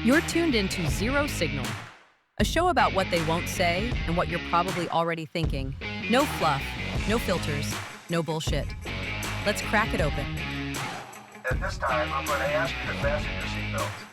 You're tuned into Zero Signal, a show about what they won't say and what you're probably already thinking. No fluff, no filters, no bullshit. Let's crack it open. At this time, I'm going to ask you to fasten your seatbelts.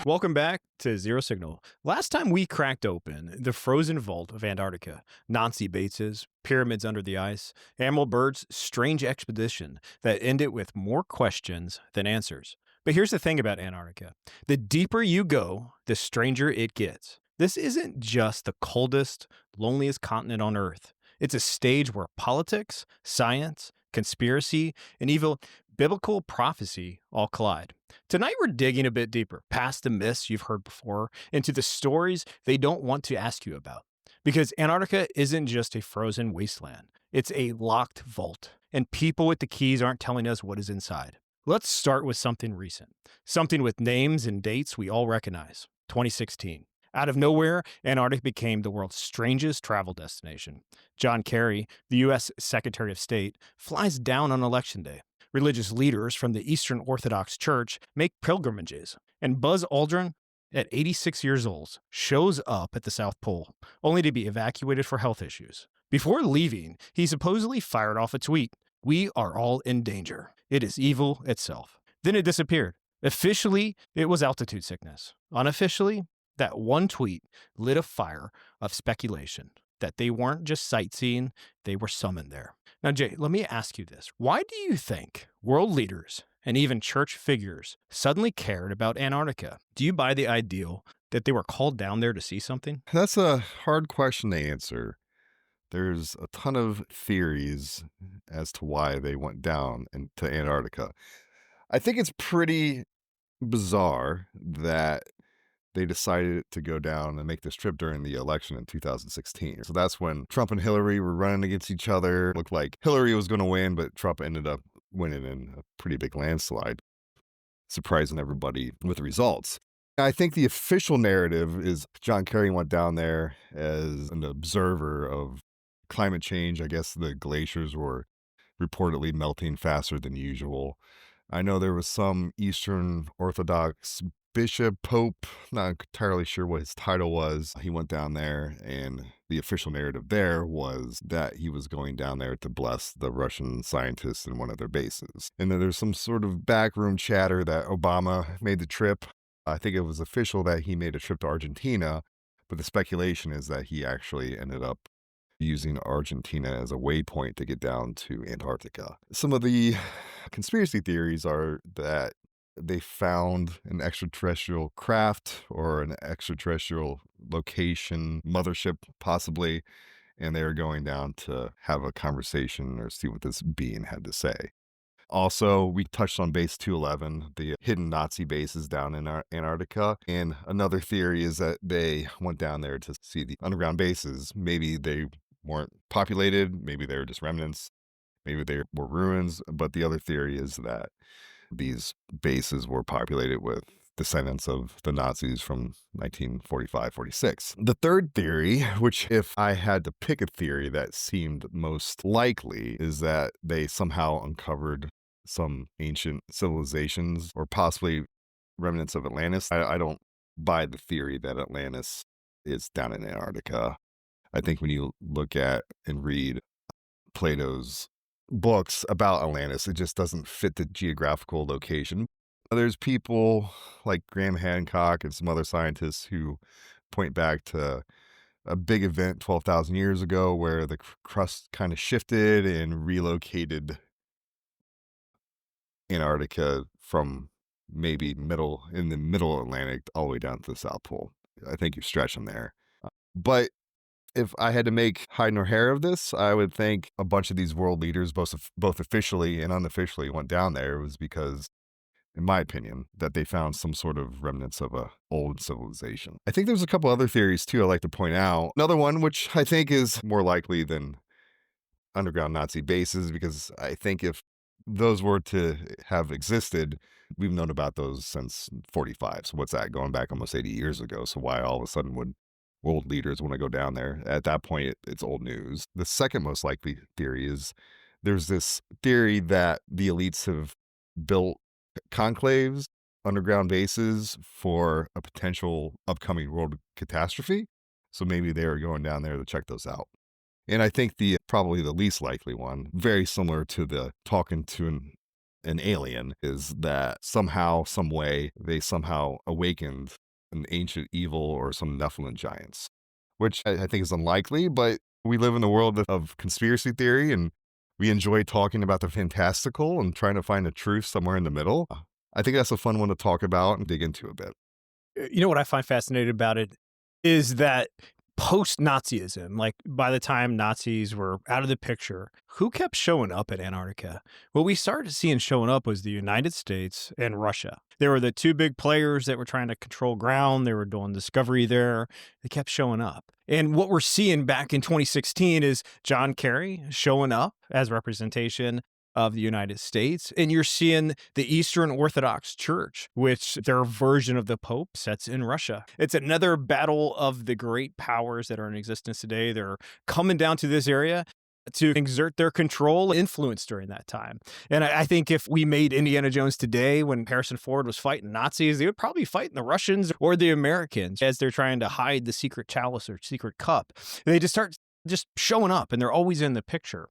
Welcome back to Zero Signal. Last time we cracked open the frozen vault of Antarctica, Nazi bases, pyramids under the ice, animal birds, strange expedition that ended with more questions than answers. But here's the thing about Antarctica. The deeper you go, the stranger it gets. This isn't just the coldest, loneliest continent on Earth. It's a stage where politics, science, conspiracy, and even biblical prophecy all collide. Tonight we're digging a bit deeper, past the myths you've heard before, into the stories they don't want to ask you about. Because Antarctica isn't just a frozen wasteland. It's a locked vault, and people with the keys aren't telling us what is inside. Let's start with something recent, something with names and dates we all recognize. 2016. Out of nowhere, Antarctica became the world's strangest travel destination. John Kerry, the U.S. Secretary of State, flies down on Election Day. Religious leaders from the Eastern Orthodox Church make pilgrimages. And Buzz Aldrin, at 86 years old, shows up at the South Pole, only to be evacuated for health issues. Before leaving, he supposedly fired off a tweet. "We are all in danger. It is evil itself." Then it disappeared. Officially, it was altitude sickness. Unofficially, that one tweet lit a fire of speculation that they weren't just sightseeing, they were summoned there. Now, Jay, let me ask you this. Why do you think world leaders and even church figures suddenly cared about Antarctica? Do you buy the ideal that they were called down there to see something? That's a hard question to answer. There's a ton of theories as to why they went down into Antarctica. I think it's pretty bizarre that they decided to go down and make this trip during the election in 2016. So that's when Trump and Hillary were running against each other. It looked like Hillary was going to win, but Trump ended up winning in a pretty big landslide, surprising everybody with the results. I think the official narrative is John Kerry went down there as an observer of climate change. I guess the glaciers were reportedly melting faster than usual. I know there was some Eastern Orthodox bishop, pope, not entirely sure what his title was. He went down there, and the official narrative there was that he was going down there to bless the Russian scientists in one of their bases. And then there's some sort of backroom chatter that Obama made the trip. I think it was official that he made a trip to Argentina, but the speculation is that he actually ended up using Argentina as a waypoint to get down to Antarctica. Some of the conspiracy theories are that they found an extraterrestrial craft or an extraterrestrial location, mothership possibly, and they were going down to have a conversation or see what this being had to say. Also, we touched on Base 211, the hidden Nazi bases down in Antarctica. And another theory is that they went down there to see the underground bases. Maybe they weren't populated, maybe they were just remnants, maybe they were ruins. But the other theory is that these bases were populated with descendants of the Nazis from 1945-46. The third theory, which if I had to pick a theory that seemed most likely, is that they somehow uncovered some ancient civilizations or possibly remnants of Atlantis. I don't buy the theory that Atlantis is down in Antarctica. I think when you look at and read Plato's books about Atlantis, it just doesn't fit the geographical location. There's people like Graham Hancock and some other scientists who point back to a big event 12,000 years ago where the crust kind of shifted and relocated Antarctica from maybe in the middle Atlantic all the way down to the South Pole. I think you're stretching there. But if I had to make hide nor hair of this, I would think a bunch of these world leaders, both officially and unofficially, went down there was because, in my opinion, that they found some sort of remnants of a old civilization. I think there's a couple other theories too I'd like to point out. Another one, which I think is more likely than underground Nazi bases, because I think if those were to have existed, we've known about those since 45. So what's that, going back almost 80 years ago? So why all of a sudden would world leaders want to go down there? At that point, it's old news. The second most likely theory is There's this theory that the elites have built conclaves, underground bases for a potential upcoming world catastrophe. So maybe they are going down there to check those out. And I think the probably the least likely one, very similar to the talking to an alien, is that somehow, some way, they somehow awakened an ancient evil or some Nephilim giants, which I think is unlikely, but we live in the world of conspiracy theory, and we enjoy talking about the fantastical and trying to find the truth somewhere in the middle. I think that's a fun one to talk about and dig into a bit. You know what I find fascinating about it is that post-Nazism, like by the time Nazis were out of the picture, who kept showing up at Antarctica? What we started seeing showing up was the United States and Russia. They were the two big players that were trying to control ground. They were doing discovery there. They kept showing up. And what we're seeing back in 2016 is John Kerry showing up as representation of the United States. And you're seeing the Eastern Orthodox Church, which their version of the Pope sets in Russia. It's another battle of the great powers that are in existence today. They're coming down to this area to exert their control and influence during that time. And I think if we made Indiana Jones today, when Harrison Ford was fighting Nazis, they would probably be fighting the Russians or the Americans as they're trying to hide the secret chalice or secret cup. And they just start just showing up, and they're always in the picture.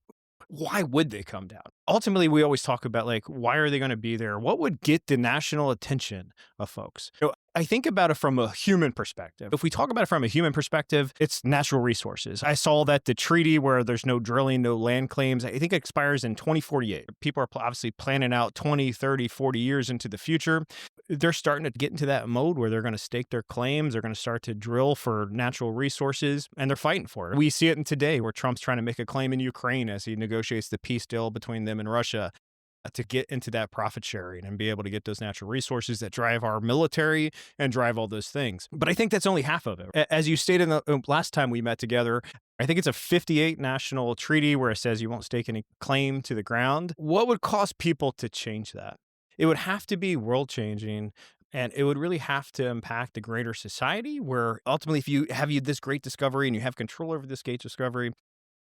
Why would they come down? Ultimately, we always talk about, like, why are they going to be there? What would get the national attention of folks? I think about it from a human perspective. If we talk about it from a human perspective, it's natural resources. I saw that the treaty where there's no drilling, no land claims, I think it expires in 2048. People are obviously planning out 20, 30, 40 years into the future. They're starting to get into that mode where they're going to stake their claims. They're going to start to drill for natural resources, and they're fighting for it. We see it in today where Trump's trying to make a claim in Ukraine as he negotiates the peace deal between them and Russia to get into that profit sharing and be able to get those natural resources that drive our military and drive all those things. But I think that's only half of it. As you stated the last time we met together, I think it's a 58 national treaty where it says you won't stake any claim to the ground. What would cause people to change that? It would have to be world changing. And it would really have to impact the greater society, where ultimately, if you have this great discovery and you have control over this great discovery,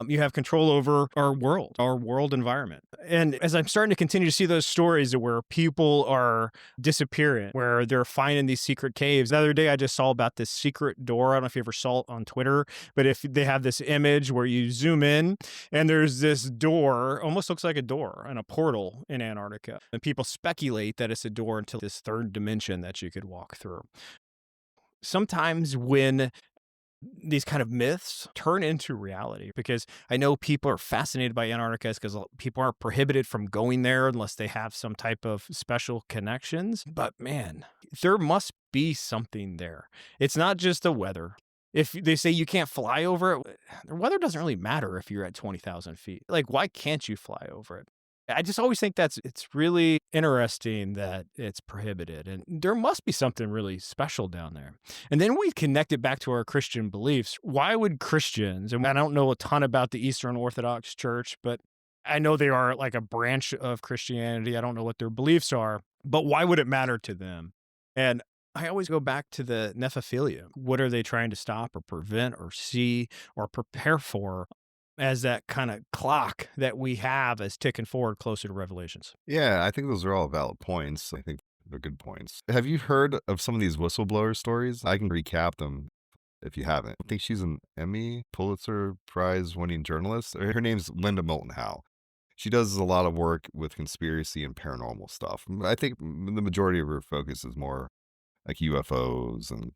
you have control over our world environment. And as I'm starting to continue to see those stories where people are disappearing, where they're finding these secret caves. The other day, I just saw about this secret door. I don't know if you ever saw it on Twitter, but if they have this image where you zoom in and there's this door, almost looks like a door and a portal in Antarctica. And people speculate that it's a door into this third dimension that you could walk through. Sometimes when these kind of myths turn into reality, because I know people are fascinated by Antarctica because people aren't prohibited from going there unless they have some type of special connections. But man, there must be something there. It's not just the weather. If they say you can't fly over it, the weather doesn't really matter if you're at 20,000 feet. Like, why can't you fly over it? I just always think it's really interesting that it's prohibited, and there must be something really special down there. And then we connect it back to our Christian beliefs. Why would Christians, and I don't know a ton about the Eastern Orthodox Church, but I know they are like a branch of Christianity. I don't know what their beliefs are, but why would it matter to them? And I always go back to the Nephilim. What are they trying to stop or prevent or see or prepare for, as that kind of clock that we have as ticking forward closer to Revelations? Yeah, I think those are all valid points. I think they're good points. Have you heard of some of these whistleblower stories? I can recap them if you haven't. I think she's an Emmy, Pulitzer Prize winning journalist. Her name's Linda Moulton Howe. She does a lot of work with conspiracy and paranormal stuff. I think the majority of her focus is more like UFOs and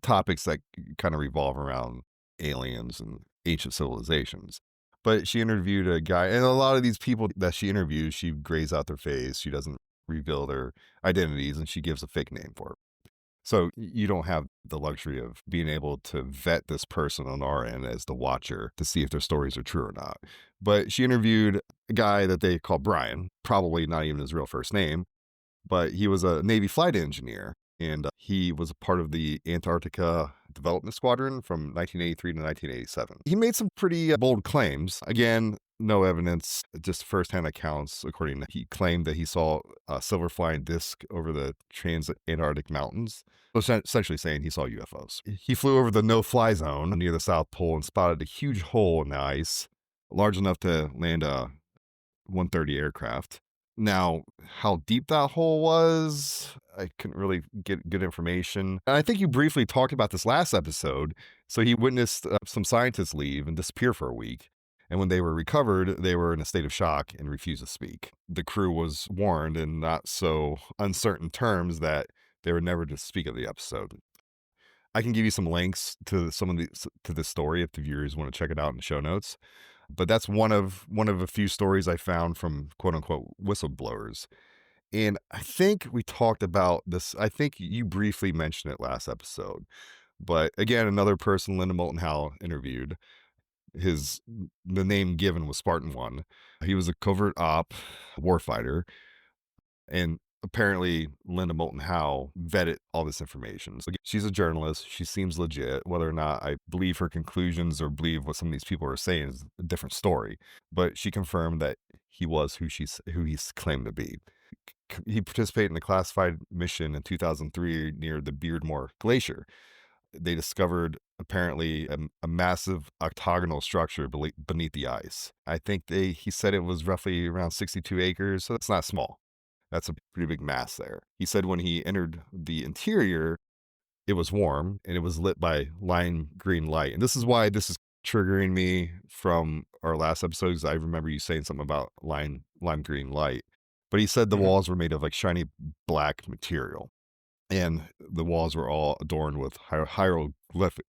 topics that kind of revolve around aliens and ancient civilizations. But she interviewed a guy, and a lot of these people that she interviews, she grays out their face. She doesn't reveal their identities, and she gives a fake name for it. So you don't have the luxury of being able to vet this person on our end as the watcher to see if their stories are true or not. But she interviewed a guy that they call Brian, probably not even his real first name, but he was a Navy flight engineer. And he was a part of the Antarctica Development Squadron from 1983 to 1987. He made some pretty bold claims. Again, no evidence, just firsthand accounts. According to, he claimed that he saw a silver flying disc over the trans-Antarctic mountains, essentially saying he saw UFOs. He flew over the no-fly zone near the South Pole and spotted a huge hole in the ice, large enough to land a 130 aircraft. Now, how deep that hole was, I couldn't really get good information. And I think you briefly talked about this last episode. So he witnessed some scientists leave and disappear for a week. And when they were recovered, they were in a state of shock and refused to speak. The crew was warned in not so uncertain terms that they were never to speak of the episode. I can give you some links to some of these to this story if the viewers want to check it out in the show notes. But that's one of a few stories I found from quote unquote whistleblowers. And I think we talked about this. I think you briefly mentioned it last episode. But again, another person Linda Moulton Howe interviewed, the name given was Spartan 1. He was a covert op warfighter. And apparently Linda Moulton Howe vetted all this information. So she's a journalist. She seems legit. Whether or not I believe her conclusions or believe what some of these people are saying is a different story. But she confirmed that he was who he's claimed to be. He participated in a classified mission in 2003 near the Beardmore Glacier. They discovered apparently a massive octagonal structure beneath the ice. I think he said it was roughly around 62 acres, so it's not small. That's a pretty big mass there. He said when he entered the interior, it was warm and it was lit by lime green light. And this is why this is triggering me from our last episode, because I remember you saying something about lime green light. But he said the walls were made of like shiny black material. And the walls were all adorned with hieroglyphic,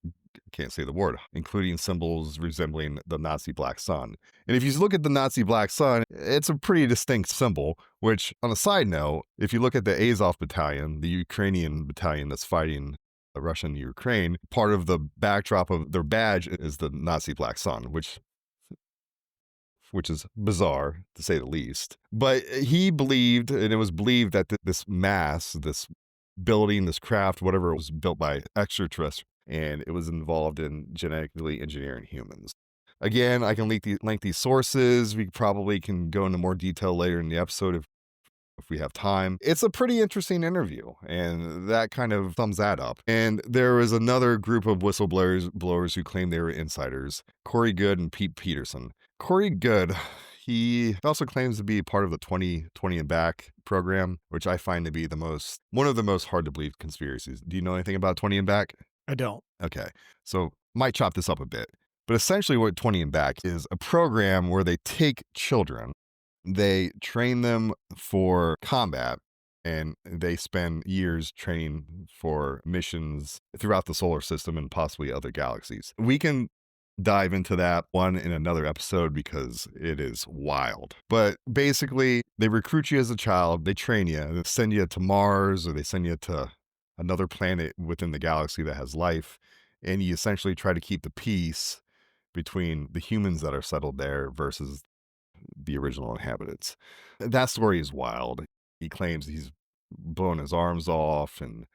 can't say the word, including symbols resembling the Nazi black sun. And if you look at the Nazi black sun, it's a pretty distinct symbol, which on a side note, if you look at the Azov battalion, the Ukrainian battalion that's fighting Russia and Ukraine, part of the backdrop of their badge is the Nazi black sun, which is bizarre to say the least. But he believed, and it was believed that this mass, this building, this craft, whatever, it was built by extraterrestrials, and it was involved in genetically engineering humans. Again, I can link these sources. We probably can go into more detail later in the episode if we have time. It's a pretty interesting interview, and that kind of thumbs that up. And there was another group of whistleblowers who claimed they were insiders, Corey Good and Pete Peterson. Corey Good, he also claims to be part of the 20 and Back program, which I find to be one of the most hard to believe conspiracies. Do you know anything about 20 and Back? I don't. Okay, so might chop this up a bit. But essentially what 20 and Back is a program where they take children, they train them for combat, and they spend years training for missions throughout the solar system and possibly other galaxies. We can dive into that one in another episode because it is wild. But basically, they recruit you as a child, they train you, they send you to Mars or they send you to another planet within the galaxy that has life, and you essentially try to keep the peace between the humans that are settled there versus the original inhabitants. That story is wild. He claims he's blown his arms off, and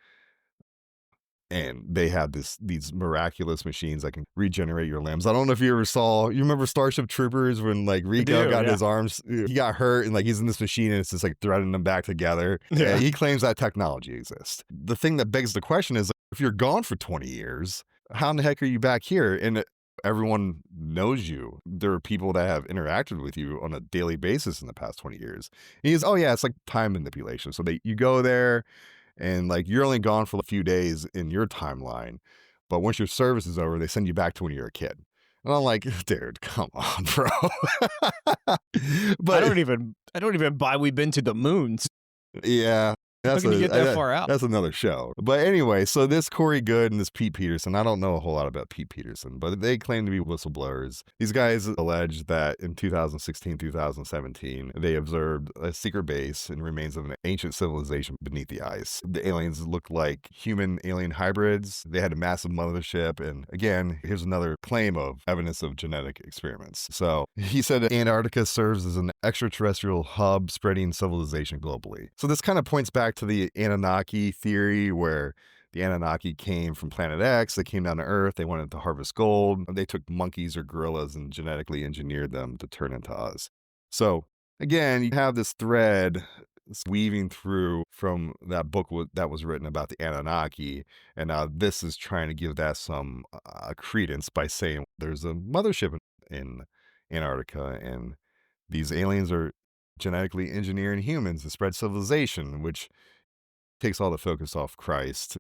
they have these miraculous machines that can regenerate your limbs. I don't know if you remember Starship Troopers when like Rico got his arms, he got hurt and like he's in this machine and it's just like threading them back together. Yeah. He claims that technology exists. The thing that begs the question is, if you're gone for 20 years, how in the heck are you back here? And everyone knows you. There are people that have interacted with you on a daily basis in the past 20 years. And he's, it's like time manipulation. So you go there, and like you're only gone for a few days in your timeline, but once your service is over, they send you back to when you're a kid. And I'm like, dude, come on, bro. But I don't even buy we've been to the moons. Yeah. How can you get that far out? That's another show. But anyway, so this Corey Good and this Pete Peterson, I don't know a whole lot about Pete Peterson, but they claim to be whistleblowers. These guys allege that in 2016, 2017, they observed a secret base and remains of an ancient civilization beneath the ice. The aliens looked like human-alien hybrids. They had a massive mothership. And again, here's another claim of evidence of genetic experiments. So he said Antarctica serves as an extraterrestrial hub spreading civilization globally. So this kind of points back to the Anunnaki theory, where the Anunnaki came from planet X, they came down to Earth, they wanted to harvest gold, they took monkeys or gorillas and genetically engineered them to turn into us. So again, you have this thread weaving through from that book that was written about the Anunnaki, and now this is trying to give that some credence by saying there's a mothership in Antarctica, and These aliens are genetically engineering humans to spread civilization, which takes all the focus off Christ,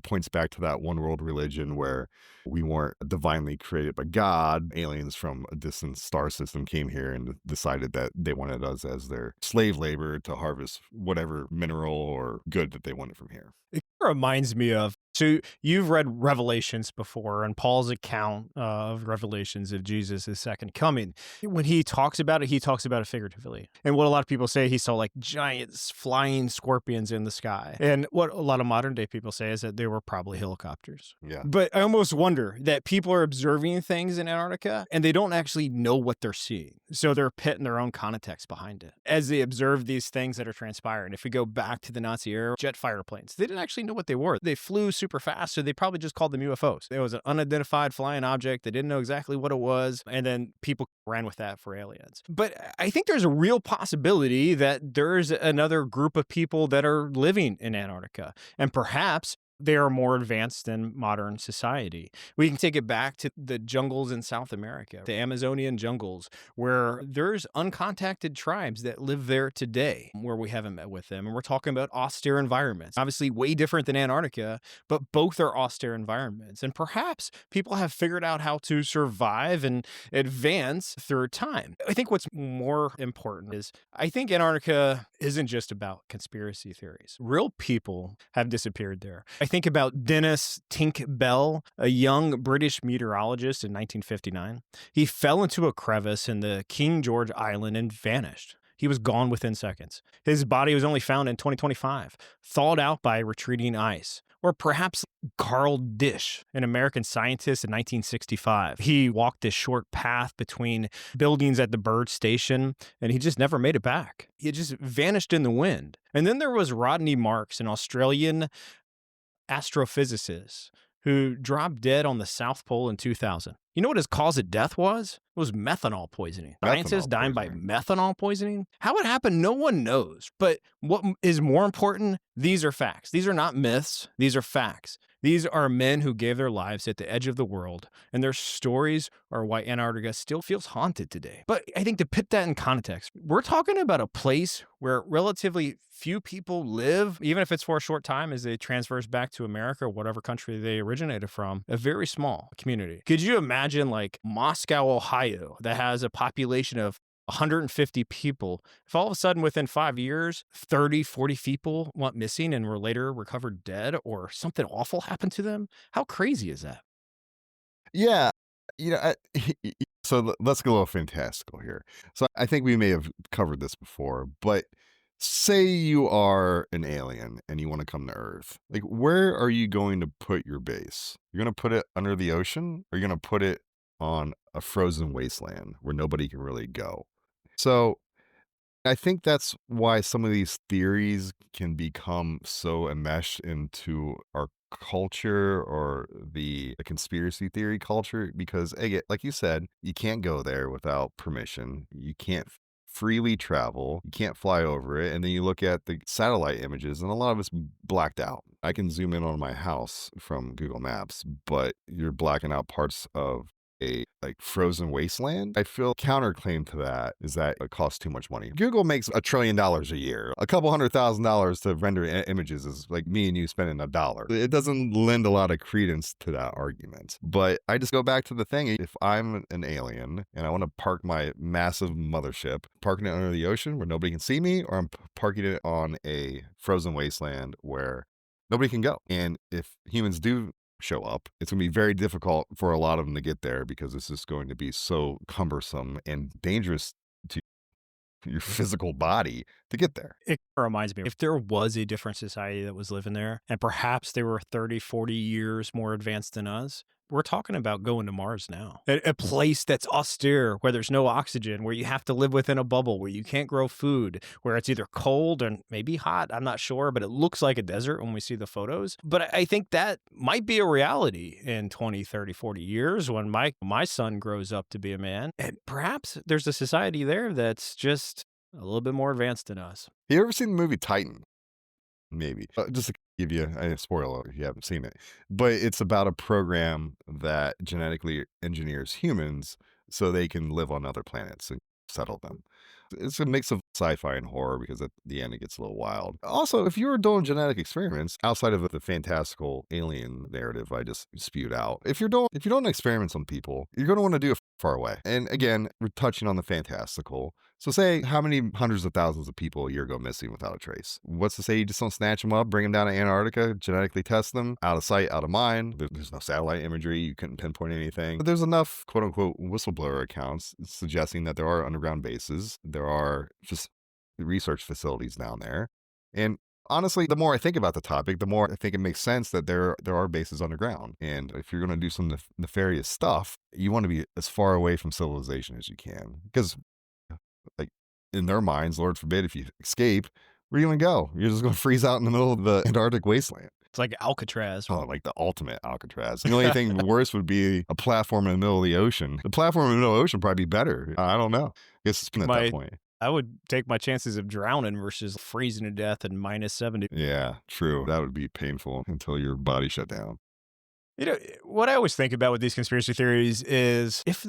points back to that one world religion where we weren't divinely created by God. Aliens from a distant star system came here and decided that they wanted us as their slave labor to harvest whatever mineral or good that they wanted from here. It reminds me of, so you've read Revelations before, and Paul's account of Revelations of Jesus' second coming. When he talks about it figuratively. And what a lot of people say, he saw like giant flying scorpions in the sky. And what a lot of modern day people say is that they were probably helicopters. Yeah. But I almost wonder that people are observing things in Antarctica and they don't actually know what they're seeing. So they're putting their own context behind it as they observe these things that are transpiring. If we go back to the Nazi era, jet fighter planes, they didn't actually know what they were. They flew super fast, so they probably just called them UFOs. It was an unidentified flying object. They didn't know exactly what it was, and then people ran with that for aliens. But I think there's a real possibility that there's another group of people that are living in Antarctica, and perhaps they are more advanced than modern society. We can take it back to the jungles in South America, the Amazonian jungles, where there's uncontacted tribes that live there today, where we haven't met with them. And we're talking about austere environments, obviously way different than Antarctica, but both are austere environments. And perhaps people have figured out how to survive and advance through time. I think what's more important is, I think Antarctica isn't just about conspiracy theories. Real people have disappeared there. I think about Dennis Tink Bell, a young British meteorologist in 1959. He fell into a crevice in the King George Island and vanished. He was gone within seconds. His body was only found in 2025, thawed out by retreating ice. Or perhaps Carl Dish, an American scientist in 1965. He walked this short path between buildings at the Bird Station, and he just never made it back. He just vanished in the wind. And then there was Rodney Marks, an Australian astrophysicist who dropped dead on the South Pole in 2000. You know what his cause of death was? It was methanol poisoning. Scientists dying by methanol poisoning. How it happened, no one knows. But what is more important, these are facts. These are not myths. These are facts. These are men who gave their lives at the edge of the world, and their stories are why Antarctica still feels haunted today. But I think to put that in context, we're talking about a place where relatively few people live, even if it's for a short time as they transverse back to America or whatever country they originated from, a very small community. Could you imagine like Moscow, Ohio, that has a population of 150 people, if all of a sudden within 5 years, 30, 40 people went missing and were later recovered dead, or something awful happened to them? How crazy is that? Yeah. So let's go a little fantastical here. So I think we may have covered this before, but say you are an alien and you want to come to Earth. Like, where are you going to put your base? You're going to put it under the ocean, or you're going to put it on a frozen wasteland where nobody can really go? So I think that's why some of these theories can become so enmeshed into our culture, or the conspiracy theory culture, because again, like you said, you can't go there without permission. You can't freely travel. You can't fly over it. And then you look at the satellite images, and a lot of it's blacked out. I can zoom in on my house from Google Maps, but you're blacking out parts of a frozen wasteland. I feel counterclaim to that is that it costs too much money. Google makes $1 trillion a year. A couple $100,000 to render images is like me and you spending $1. It doesn't lend a lot of credence to that argument. But I just go back to the thing. If I'm an alien and I want to park my massive mothership, parking it under the ocean where nobody can see me, or I'm parking it on a frozen wasteland where nobody can go. And if humans do show up, it's going to be very difficult for a lot of them to get there, because this is going to be so cumbersome and dangerous to your physical body to get there. It reminds me, if there was a different society that was living there, and perhaps they were 30, 40 years more advanced than us, we're talking about going to Mars now. A place that's austere, where there's no oxygen, where you have to live within a bubble, where you can't grow food, where it's either cold and maybe hot, I'm not sure, but it looks like a desert when we see the photos. But I think that might be a reality in 20, 30, 40 years when my son grows up to be a man. And perhaps there's a society there that's just a little bit more advanced than us. You ever seen the movie Titan? Maybe. Just to give you a spoiler if you haven't seen it. But it's about a program that genetically engineers humans so they can live on other planets and settle them. It's a mix of sci-fi and horror because at the end it gets a little wild. Also, if you were doing genetic experiments outside of the fantastical alien narrative I just spewed out, if you're doing experiments on people, you're going to want to do it far away. And again, we're touching on the fantastical. So say how many hundreds of thousands of people a year go missing without a trace? What's to say you just don't snatch them up, bring them down to Antarctica, genetically test them, out of sight, out of mind? There's no satellite imagery. You couldn't pinpoint anything. But there's enough quote unquote whistleblower accounts suggesting that there are underground bases. There are just research facilities down there. And honestly, the more I think about the topic, the more I think it makes sense that there are bases underground. And if you're going to do some nefarious stuff, you want to be as far away from civilization as you can. Because, like, in their minds, Lord forbid, if you escape, where are you going to go? You're just going to freeze out in the middle of the Antarctic wasteland. It's like Alcatraz. Oh, like the ultimate Alcatraz. The only thing worse would be a platform in the middle of the ocean. The platform in the middle of the ocean would probably be better. I don't know. I guess it's been at that point. I would take my chances of drowning versus freezing to death at -70. Yeah, true. That would be painful until your body shut down. You know, what I always think about with these conspiracy theories is if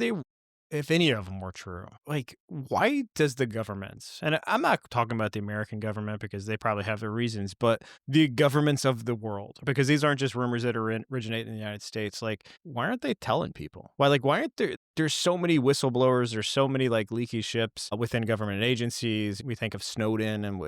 any of them were true, like, why does the governments, and I'm not talking about the American government because they probably have their reasons, but the governments of the world, because these aren't just rumors that originate in the United States, like, why aren't they telling people? Why aren't there's so many whistleblowers, there's so many like leaky ships within government agencies. We think of Snowden and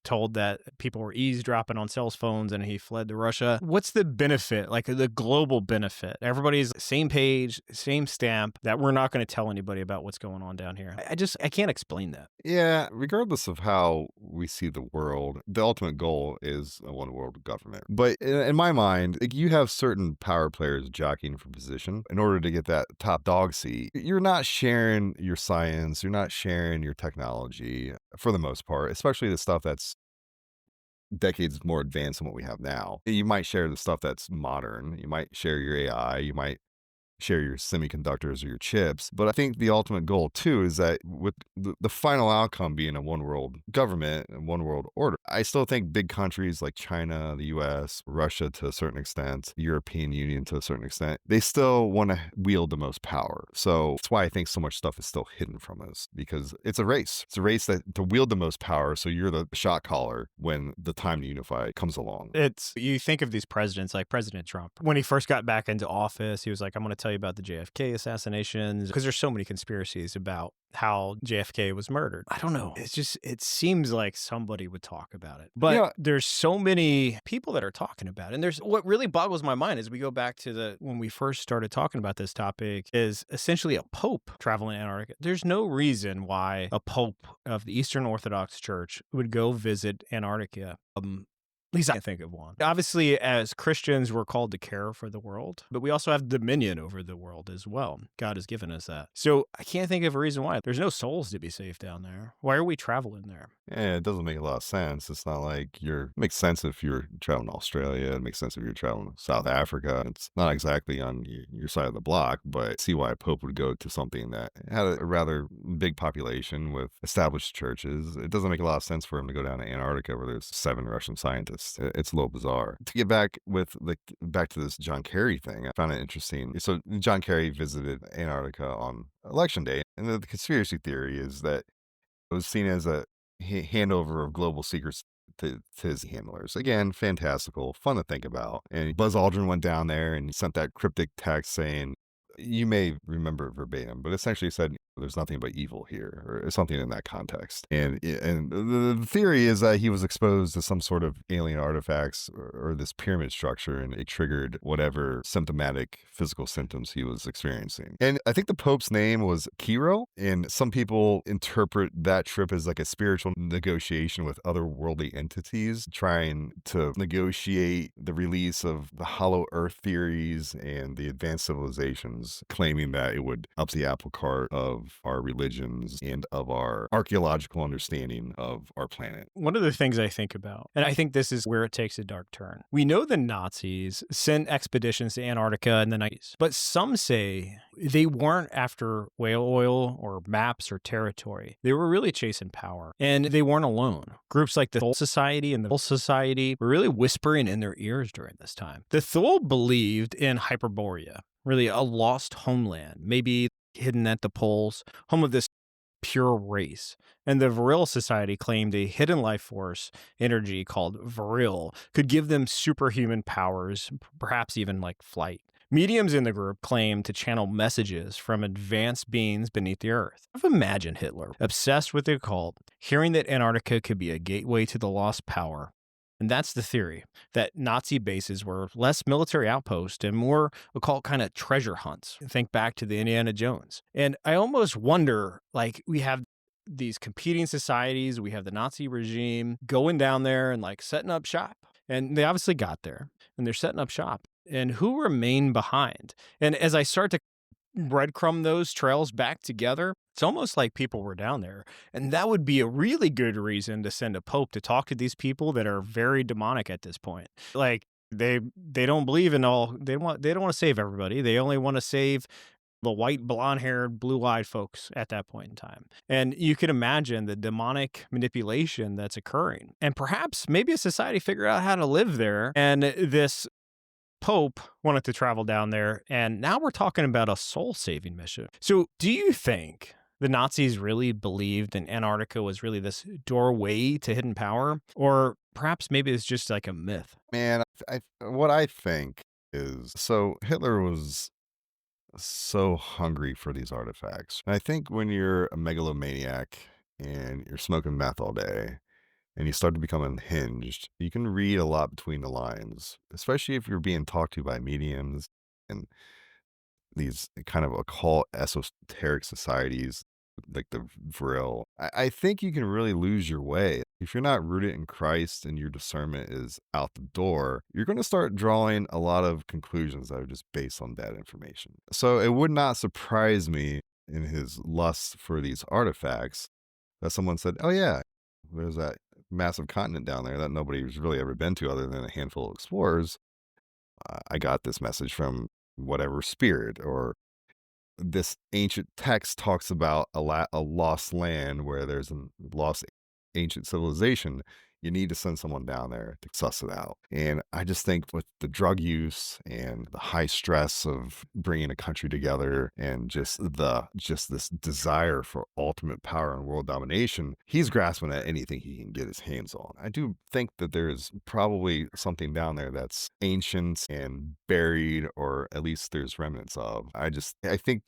told that people were eavesdropping on cell phones and he fled to Russia. What's the benefit, like the global benefit? Everybody's same page, same stamp, that we're not going to tell anybody about what's going on down here. I can't explain that. Yeah, regardless of how we see the world, the ultimate goal is a one world government. But in my mind, like, you have certain power players jockeying for position. In order to get that top dog seat, you're not sharing your science, you're not sharing your technology for the most part, especially the stuff that's decades more advanced than what we have now. You might share the stuff that's modern. You might share your AI. You might share your semiconductors or your chips. But I think the ultimate goal too is that with the final outcome being a one world government and one world order, I still think big countries like China, the US, Russia to a certain extent, the European Union to a certain extent, they still want to wield the most power. So that's why I think so much stuff is still hidden from us, because it's a race. It's a race to wield the most power. So you're the shot caller when the time to unify comes along. You think of these presidents like President Trump. When he first got back into office, he was like, I'm going to tell you about the JFK assassinations, because there's so many conspiracies about how JFK was murdered. I don't know. It seems like somebody would talk about it. But there's so many people that are talking about it. And there's what really boggles my mind is we go back to when we first started talking about this topic is essentially a pope traveling to Antarctica. There's no reason why a pope of the Eastern Orthodox Church would go visit Antarctica. At least I think of one. Obviously, as Christians, we're called to care for the world, but we also have dominion over the world as well. God has given us that. So I can't think of a reason why. There's no souls to be saved down there. Why are we traveling there? Yeah, it doesn't make a lot of sense. It's not like it makes sense if you're traveling to Australia. It makes sense if you're traveling to South Africa. It's not exactly on your side of the block, but I see why a pope would go to something that had a rather big population with established churches. It doesn't make a lot of sense for him to go down to Antarctica where there's 7 Russian scientists. It's a little bizarre. To get back to this John Kerry thing, I found it interesting. So John Kerry visited Antarctica on Election Day, and the conspiracy theory is that it was seen as a handover of global secrets to his handlers. Again, fantastical, fun to think about. And Buzz Aldrin went down there and sent that cryptic text saying, you may remember it verbatim, but essentially said, there's nothing but evil here, or something in that context. And the theory is that he was exposed to some sort of alien artifacts or this pyramid structure, and it triggered whatever symptomatic physical symptoms he was experiencing. And I think the Pope's name was Kiro, and some people interpret that trip as like a spiritual negotiation with otherworldly entities, trying to negotiate the release of the hollow earth theories and the advanced civilizations, claiming that it would up the apple cart of our religions and of our archaeological understanding of our planet. One of the things I think about, and I think this is where it takes a dark turn. We know the Nazis sent expeditions to Antarctica in the 90s, but some say they weren't after whale oil or maps or territory. They were really chasing power, and they weren't alone. Groups like the Thule Society and the Thule Society were really whispering in their ears during this time. The Thule believed in Hyperborea, really a lost homeland, maybe hidden at the poles, home of this pure race. And the Vril Society claimed a hidden life force energy called Vril could give them superhuman powers, perhaps even like flight. Mediums in the group claim to channel messages from advanced beings beneath the earth. Imagine Hitler, obsessed with the occult, hearing that Antarctica could be a gateway to the lost power. And that's the theory, that Nazi bases were less military outposts and more occult kind of treasure hunts. Think back to the Indiana Jones. And I almost wonder, like, we have these competing societies, we have the Nazi regime going down there and like setting up shop. And they obviously got there and they're setting up shop. And who remain behind? And as I start to breadcrumb those trails back together, it's almost like people were down there. And that would be a really good reason to send a pope to talk to these people that are very demonic at this point. Like they don't believe in all, they don't want to save everybody. They only want to save the white, blonde-haired, blue-eyed folks at that point in time. And you can imagine the demonic manipulation that's occurring. And perhaps maybe a society figured out how to live there. And this Pope wanted to travel down there, and now we're talking about a soul-saving mission. So do you think the Nazis really believed that Antarctica was really this doorway to hidden power? Or perhaps maybe it's just like a myth? Man, what I think is, so Hitler was so hungry for these artifacts. And I think when you're a megalomaniac and you're smoking meth all day, and you start to become unhinged, you can read a lot between the lines, especially if you're being talked to by mediums and these kind of occult esoteric societies like the Vril. I think you can really lose your way. If you're not rooted in Christ and your discernment is out the door, you're going to start drawing a lot of conclusions that are just based on bad information. So it would not surprise me in his lust for these artifacts that someone said, oh yeah, there's that massive continent down there that nobody's really ever been to other than a handful of explorers. I got this message from whatever spirit, or this ancient text talks about a lost land where there's a lost ancient civilization. You need to send someone down there to suss it out. And I just think with the drug use and the high stress of bringing a country together and just this desire for ultimate power and world domination, he's grasping at anything he can get his hands on. I do think that there's probably something down there that's ancient and buried, or at least there's remnants of. I think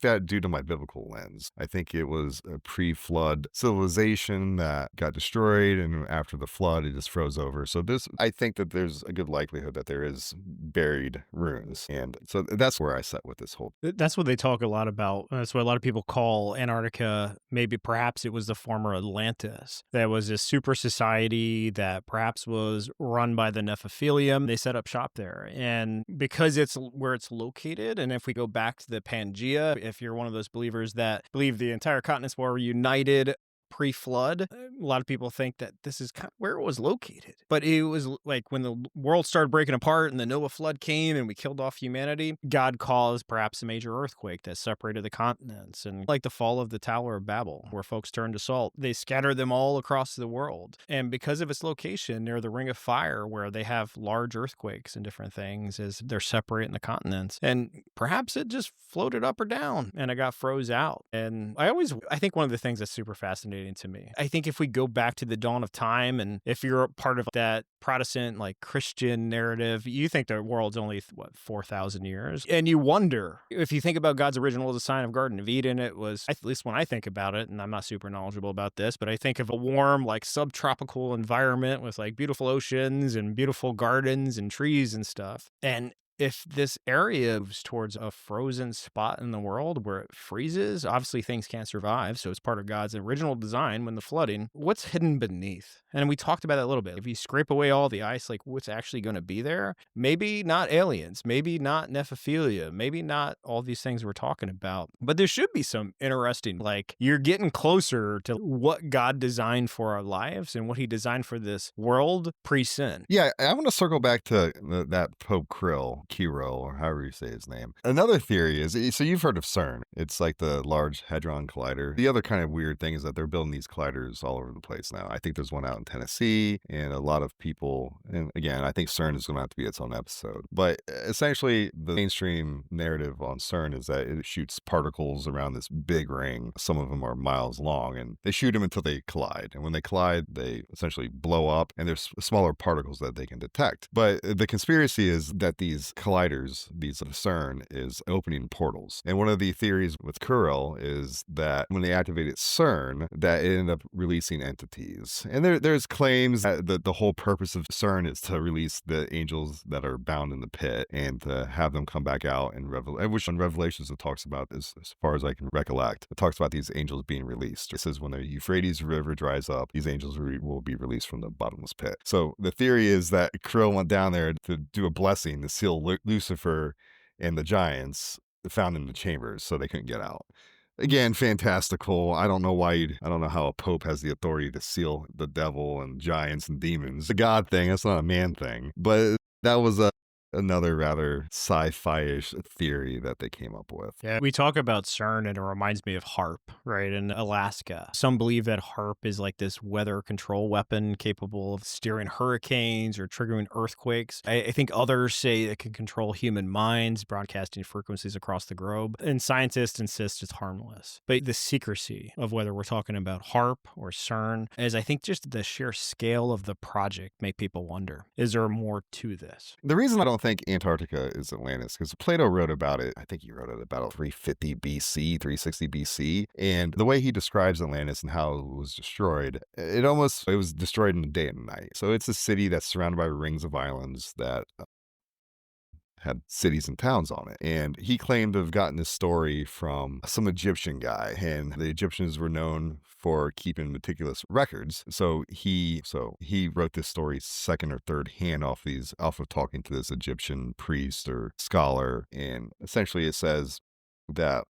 that due to my biblical lens, I think it was a pre-flood civilization that got destroyed, and after the flood, it just froze over. So I think that there's a good likelihood that there is buried ruins. And so that's where I set with this whole. That's what they talk a lot about. That's what a lot of people call Antarctica. Maybe perhaps it was the former Atlantis. That was a super society that perhaps was run by the Nephilim. They set up shop there. And because it's where it's located, and if we go back to the Pangea, if you're one of those believers that believe the entire continents were united pre-flood, a lot of people think that this is kind of where it was located. But it was like when the world started breaking apart and the Noah flood came and we killed off humanity, God caused perhaps a major earthquake that separated the continents. And like the fall of the Tower of Babel, where folks turned to salt, they scattered them all across the world. And because of its location near the Ring of Fire, where they have large earthquakes and different things as they're separating the continents, and perhaps it just floated up or down and it got froze out. And I think one of the things that's super fascinating to me, I think if we go back to the dawn of time, and if you're a part of that Protestant, like Christian narrative, you think the world's only, 4,000 years? And you wonder, if you think about God's original design of Garden of Eden, it was, at least when I think about it, and I'm not super knowledgeable about this, but I think of a warm, like subtropical environment with like beautiful oceans and beautiful gardens and trees and stuff. And if this area moves towards a frozen spot in the world where it freezes, obviously things can't survive. So it's part of God's original design when the flooding. What's hidden beneath? And we talked about that a little bit. If you scrape away all the ice, like what's actually going to be there? Maybe not aliens, maybe not Nephophilia, maybe not all these things we're talking about. But there should be some interesting, like you're getting closer to what God designed for our lives and what he designed for this world pre-sin. Yeah, I want to circle back to that Pope Kirill, or however you say his name. Another theory is, so you've heard of CERN. It's like the Large Hadron Collider. The other kind of weird thing is that they're building these colliders all over the place now. I think there's one out in Tennessee, and a lot of people, and again, I think CERN is going to have to be its own episode. But essentially, the mainstream narrative on CERN is that it shoots particles around this big ring. Some of them are miles long, and they shoot them until they collide. And when they collide, they essentially blow up, and there's smaller particles that they can detect. But the conspiracy is that these colliders, these CERN, is opening portals. And one of the theories with Kuril is that when they activated CERN, that it ended up releasing entities. And there's claims that the whole purpose of CERN is to release the angels that are bound in the pit and to have them come back out in which on Revelations it talks about, as far as I can recollect, it talks about these angels being released. It says when the Euphrates River dries up, these angels will be released from the bottomless pit. So the theory is that Krill went down there to do a blessing to seal Lucifer and the giants found in the chambers so they couldn't get out. Again, fantastical. I don't know how a pope has the authority to seal the devil and giants and demons. It's a God thing. It's not a man thing. But that was another rather sci-fi-ish theory that they came up with. Yeah, we talk about CERN and it reminds me of HARP, right, in Alaska. Some believe that HARP is like this weather control weapon capable of steering hurricanes or triggering earthquakes. I think others say it can control human minds, broadcasting frequencies across the globe, and scientists insist it's harmless. But the secrecy of whether we're talking about HARP or CERN is, I think, just the sheer scale of the project make people wonder, is there more to this? The reason I don't think Antarctica is Atlantis, because Plato wrote about it, I think he wrote it about 350 BC, 360 BC, and the way he describes Atlantis and how it was destroyed, it was destroyed in a day and a night. So it's a city that's surrounded by rings of islands that had cities and towns on it. And he claimed to have gotten this story from some Egyptian guy, and the Egyptians were known for keeping meticulous records. So he wrote this story second or third hand off of talking to this Egyptian priest or scholar. And essentially it says that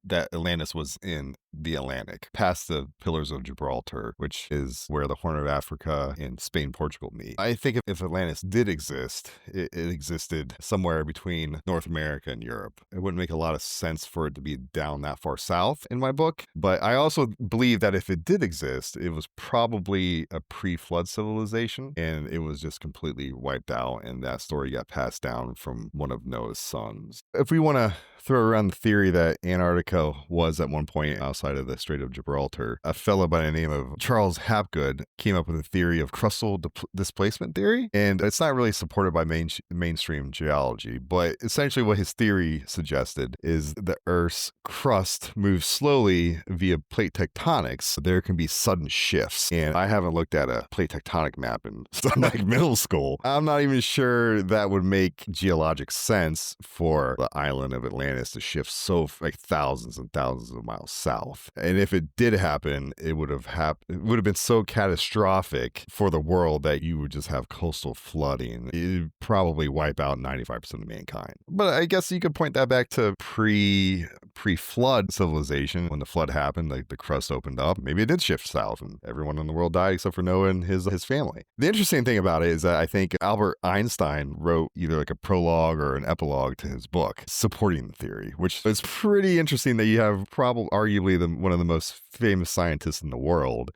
that Atlantis was in the Atlantic, past the Pillars of Gibraltar, which is where the Horn of Africa and Spain, Portugal meet. I think if Atlantis did exist, it existed somewhere between North America and Europe. It wouldn't make a lot of sense for it to be down that far south in my book. But I also believe that if it did exist, it was probably a pre-flood civilization, and it was just completely wiped out, and that story got passed down from one of Noah's sons. If we want to throw around the theory that Antarctica was at one point outside of the Strait of Gibraltar, a fellow by the name of Charles Hapgood came up with a theory of crustal displacement theory, and it's not really supported by mainstream geology, but essentially what his theory suggested is the Earth's crust moves slowly via plate tectonics. There can be sudden shifts, and I haven't looked at a plate tectonic map in like middle school. I'm not even sure that would make geologic sense for the island of Atlantis to shift so like thousands and thousands of miles south. And if it did happen, it would have been so catastrophic for the world that you would just have coastal flooding. It would probably wipe out 95% of mankind. But I guess you could point that back to pre-flood civilization. When the flood happened, like the crust opened up, maybe it did shift south and everyone in the world died except for Noah and his family. The interesting thing about it is that I think Albert Einstein wrote either like a prologue or an epilogue to his book supporting the theory, which is pretty interesting that you have arguably one of the most famous scientists in the world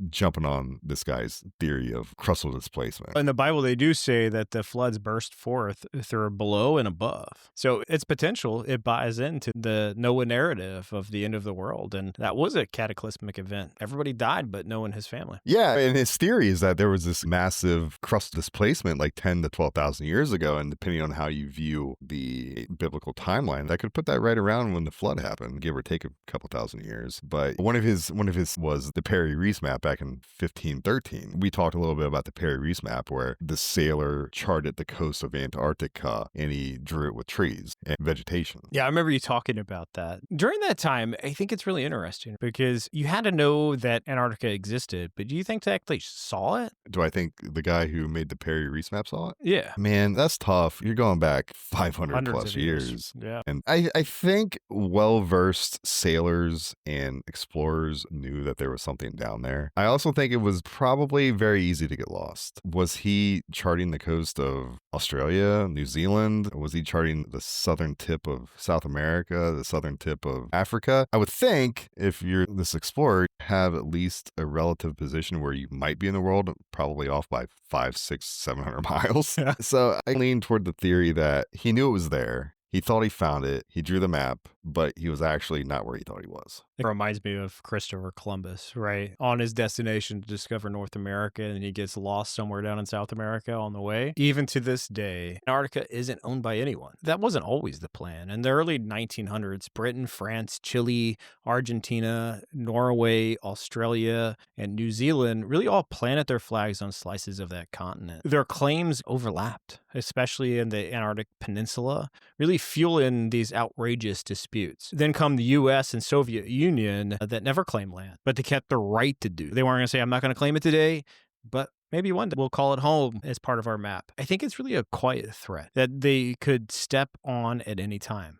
jumping on this guy's theory of crustal displacement. In the Bible, they do say that the floods burst forth through below and above. So its potential, it buys into the Noah narrative of the end of the world. And that was a cataclysmic event. Everybody died, but Noah and his family. Yeah, and his theory is that there was this massive crustal displacement like 10 to 12,000 years ago. And depending on how you view the biblical timeline, that could put that right around when the flood happened, give or take a couple thousand years. But one of his was the Perry-Rees map back in 1513. We talked a little bit about the Perry-Rees map where the sailor charted the coast of Antarctica and he drew it with trees and vegetation. Yeah, I remember you talking about that. During that time, I think it's really interesting because you had to know that Antarctica existed, but do you think they actually saw it? Do I think the guy who made the Perry-Rees map saw it? Yeah. Man, that's tough. You're going back 500 plus years. Yeah. And I think well-versed sailors and explorers knew that there was something down there. I also think it was probably very easy to get lost. Was he charting the coast of Australia, New Zealand? Was he charting the southern tip of South America, the southern tip of Africa? I would think if you're this explorer, have at least a relative position where you might be in the world, probably off by 500, 600, 700 miles. Yeah. So I lean toward the theory that he knew it was there. He thought he found it. He drew the map, but he was actually not where he thought he was. It reminds me of Christopher Columbus, right? On his destination to discover North America, and he gets lost somewhere down in South America on the way. Even to this day, Antarctica isn't owned by anyone. That wasn't always the plan. In the early 1900s, Britain, France, Chile, Argentina, Norway, Australia, and New Zealand really all planted their flags on slices of that continent. Their claims overlapped, especially in the Antarctic Peninsula, really fueling these outrageous disputes. Then come the U.S. and Soviet Union that never claimed land, but they kept the right to do. They weren't going to say, I'm not going to claim it today, but maybe one day we'll call it home as part of our map. I think it's really a quiet threat that they could step on at any time.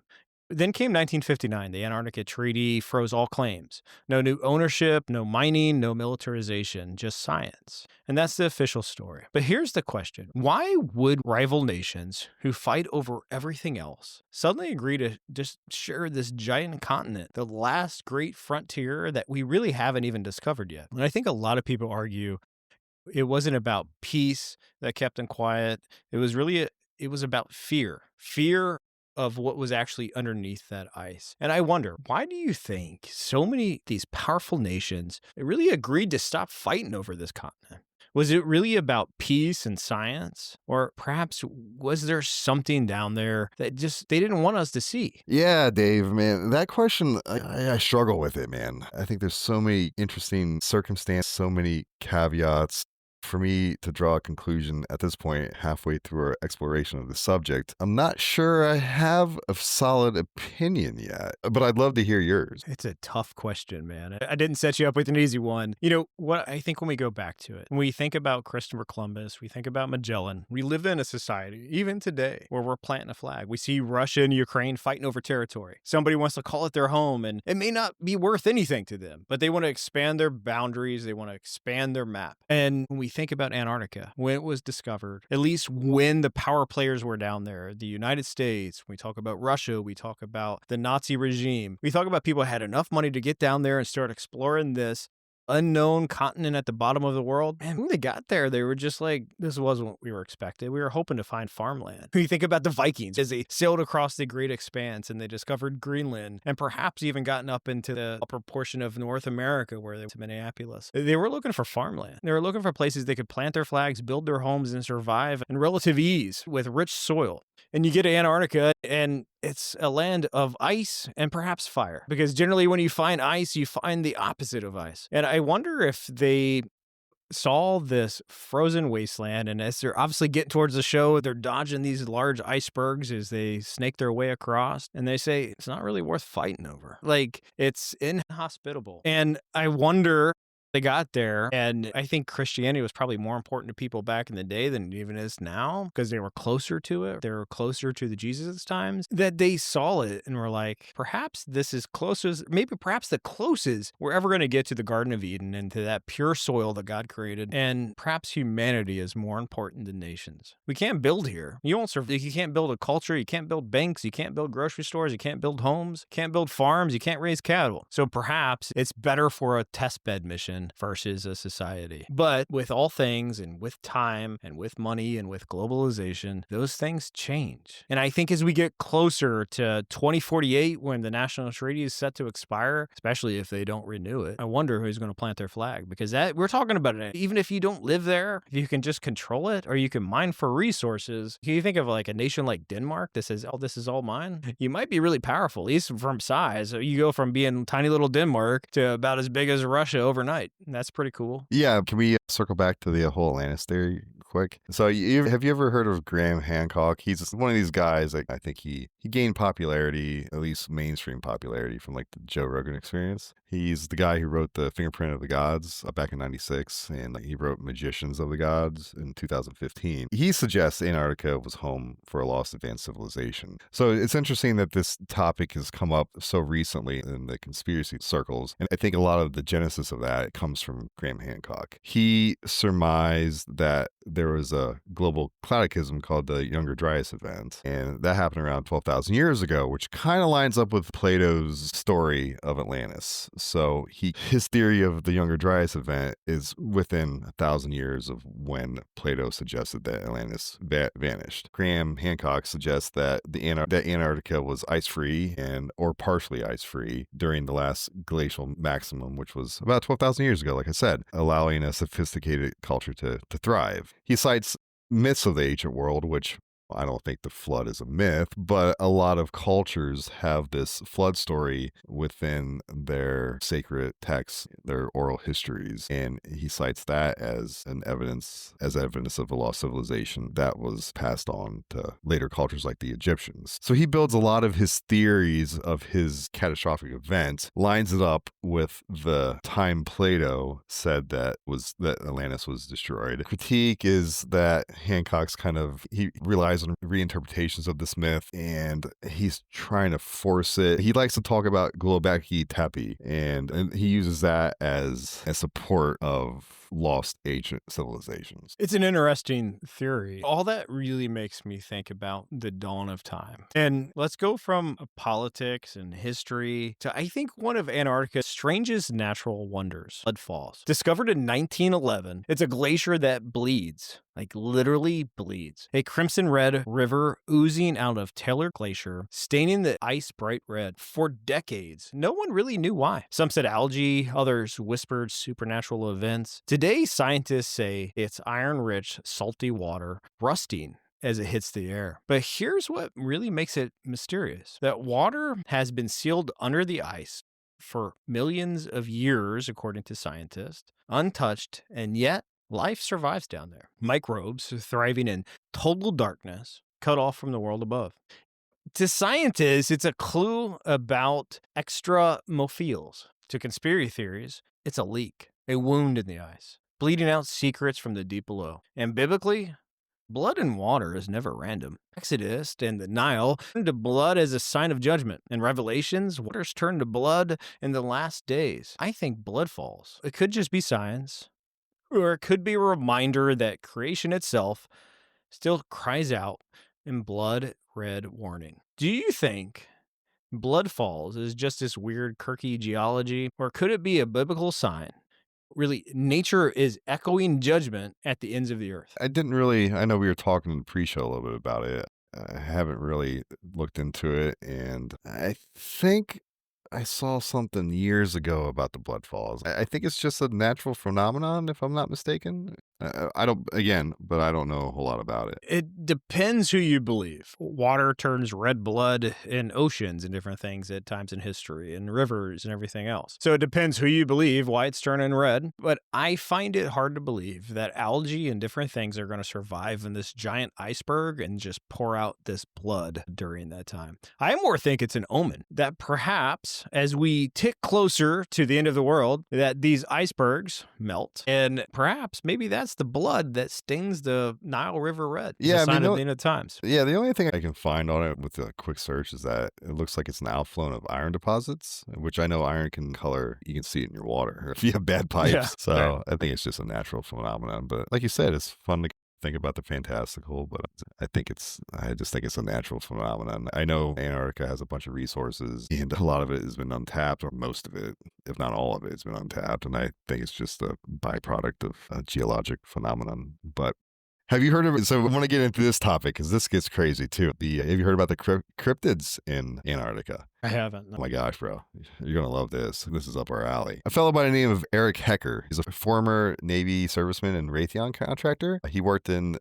Then came 1959. The Antarctic Treaty froze all claims. No new ownership, no mining, no militarization, just science. And that's the official story. But here's the question. Why would rival nations who fight over everything else suddenly agree to just share this giant continent, the last great frontier that we really haven't even discovered yet? And I think a lot of people argue it wasn't about peace that kept them quiet. It was about fear. Fear of what was actually underneath that ice. And I wonder, why do you think so many these powerful nations really agreed to stop fighting over this continent? Was it really about peace and science? Or perhaps was there something down there that just they didn't want us to see? Yeah, Dave, man, that question, I struggle with it, man. I think there's so many interesting circumstances, so many caveats. For me to draw a conclusion at this point, halfway through our exploration of the subject, I'm not sure I have a solid opinion yet, but I'd love to hear yours. It's a tough question, man. I didn't set you up with an easy one. You know, what I think when we go back to it, when we think about Christopher Columbus, we think about Magellan, we live in a society, even today, where we're planting a flag. We see Russia and Ukraine fighting over territory. Somebody wants to call it their home, and it may not be worth anything to them, but they want to expand their boundaries. They want to expand their map. And when we think about Antarctica, when it was discovered, at least when the power players were down there, the United States, we talk about Russia, we talk about the Nazi regime, we talk about people who had enough money to get down there and start exploring this unknown continent at the bottom of the world. And when they got there, they were just like, this wasn't what we were expecting. We were hoping to find farmland. You think about the Vikings as they sailed across the great expanse and they discovered Greenland and perhaps even gotten up into the upper portion of North America where they went to Minneapolis. They were looking for farmland. They were looking for places they could plant their flags, build their homes, and survive in relative ease with rich soil. And you get to Antarctica and it's a land of ice and perhaps fire. Because generally when you find ice, you find the opposite of ice. And I wonder if they saw this frozen wasteland, and as they're obviously getting towards the show, they're dodging these large icebergs as they snake their way across, and they say, it's not really worth fighting over. Like, it's inhospitable. And I wonder they got there, and I think Christianity was probably more important to people back in the day than it even is now, because they were closer to it. They were closer to the Jesus times, that they saw it and were like, perhaps this is closest, maybe perhaps the closest we're ever going to get to the Garden of Eden and to that pure soil that God created. And perhaps humanity is more important than nations. We can't build here. You won't survive. You can't build a culture. You can't build banks. You can't build grocery stores. You can't build homes. You can't build farms. You can't raise cattle. So perhaps it's better for a test bed mission versus a society. But with all things and with time and with money and with globalization, those things change. And I think as we get closer to 2048, when the National Treaty is set to expire, especially if they don't renew it, I wonder who's going to plant their flag, because that we're talking about it. Even if you don't live there, if you can just control it or you can mine for resources, you think of like a nation like Denmark that says, oh, this is all mine. You might be really powerful, at least from size. You go from being tiny little Denmark to about as big as Russia overnight. That's pretty cool. Yeah, can we circle back to the whole Atlantis theory quick. So have you ever heard of Graham Hancock? He's one of these guys, like, I think he gained popularity, at least mainstream popularity, from like the Joe Rogan Experience. He's the guy who wrote The Fingerprint of the Gods back in 96, and he wrote Magicians of the Gods in 2015. He suggests Antarctica was home for a lost advanced civilization. So it's interesting that this topic has come up so recently in the conspiracy circles, and I think a lot of the genesis of that comes from Graham Hancock. He surmised that there was a global cataclysm called the Younger Dryas event, and that happened around 12,000 years ago, which kind of lines up with Plato's story of Atlantis. So his theory of the Younger Dryas event is within 1,000 years of when Plato suggested that Atlantis vanished. Graham Hancock suggests that that Antarctica was ice-free or partially ice-free during the last glacial maximum, which was about 12,000 years ago, like I said, allowing a sophisticated culture to thrive. He cites myths of the ancient world, which I don't think the flood is a myth, but a lot of cultures have this flood story within their sacred texts, their oral histories, and he cites that as evidence of a lost civilization that was passed on to later cultures like the Egyptians. So he builds a lot of his theories of his catastrophic event, lines it up with the time Plato said that Atlantis was destroyed. Critique is that Hancock's he relies on reinterpretations of this myth, and he's trying to force it. He likes to talk about Globeki Tepe, and he uses that as a support of lost ancient civilizations. It's an interesting theory. All that really makes me think about the dawn of time. And let's go from politics and history to, I think, one of Antarctica's strangest natural wonders, Blood Falls. Discovered in 1911, it's a glacier that bleeds. Like literally bleeds. A crimson red river oozing out of Taylor Glacier, staining the ice bright red. For decades, no one really knew why. Some said algae, others whispered supernatural events. Today, scientists say it's iron-rich, salty water, rusting as it hits the air. But here's what really makes it mysterious. That water has been sealed under the ice for millions of years, according to scientists, untouched, and yet life survives down there. Microbes thriving in total darkness, cut off from the world above. To scientists, it's a clue about extramophiles. To conspiracy theories, it's a leak, a wound in the ice, bleeding out secrets from the deep below. And biblically, blood and water is never random. Exodus and the Nile turned to blood as a sign of judgment. In Revelations, waters turn to blood in the last days. I think blood falls. It could just be science, or it could be a reminder that creation itself still cries out in blood red warning. Do you think blood falls is just this weird, quirky geology, or could it be a biblical sign? Really, nature is echoing judgment at the ends of the earth. I know we were talking in the pre-show a little bit about it. I haven't really looked into it, and I think I saw something years ago about the blood falls. I think it's just a natural phenomenon, if I'm not mistaken. I don't know a whole lot about it. It depends who you believe. Water turns red blood in oceans and different things at times in history, and rivers and everything else. So it depends who you believe, why it's turning red. But I find it hard to believe that algae and different things are going to survive in this giant iceberg and just pour out this blood during that time. I more think it's an omen that perhaps as we tick closer to the end of the world, that these icebergs melt, and perhaps maybe that's the blood that stains the Nile River red. It's a sign of the end of times. Yeah, the only thing I can find on it with a quick search is that it looks like it's an outflow of iron deposits, which I know iron can color. You can see it in your water if you have bad pipes. Yeah, so I think it's just a natural phenomenon. But like you said, it's fun to think about the fantastical, but I just think it's a natural phenomenon. I know Antarctica has a bunch of resources, and a lot of it has been untapped, or most of it, if not all of it, has been untapped. And I think it's just a byproduct of a geologic phenomenon. But have you heard of it? So I want to get into this topic because this gets crazy too. Have you heard about the cryptids in Antarctica? I haven't. Oh my gosh, bro. You're going to love this. This is up our alley. A fellow by the name of Eric Hecker. He's a former Navy serviceman and Raytheon contractor. He worked in